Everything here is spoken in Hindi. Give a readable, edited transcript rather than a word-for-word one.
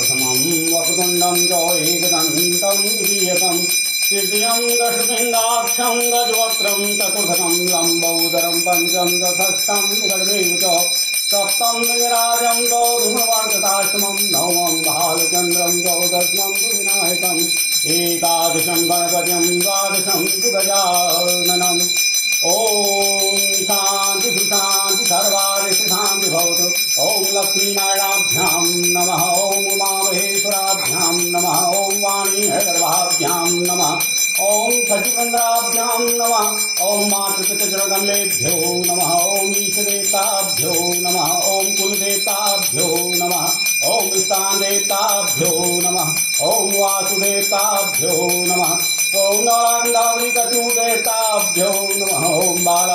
प्रथमं वक्रतुण्डं च एकदन्तं द्वितीयकं तृतीयं दशपिण्डाक्षं गजवक्त्रं चतुर्थकं लम्बोदरं पंचम च षष्ठं गणमेव च सप्तम लिंगराजं च धूमवर्तताश्रमं नवमं बालचन्द्रं च दशमं तु विनायकम् एकादशं गणपतिं द्वादशं तु गजाननम् ओम शांति सुशांति सर्वारिष्ट शांति भवतु। ओम लक्ष्मीनारायणाभ्यां नमः। ओम उमामहेश्वराभ्यां नमः। ओम वाणी गर्भाभ्यां नमः। ओम सचिवेन्द्राभ्यां नमः। ओम मातृपितृगणेभ्यो नमः। ओम ईशदेवताभ्यो नमः। ओम कुलदेवताभ्यो नमः। ओम स्थानदेवताभ्यो नमः। ओम वासुदेवताभ्यो नमः। ओम नारायणदेवताभ्यो नमः। ओम बाला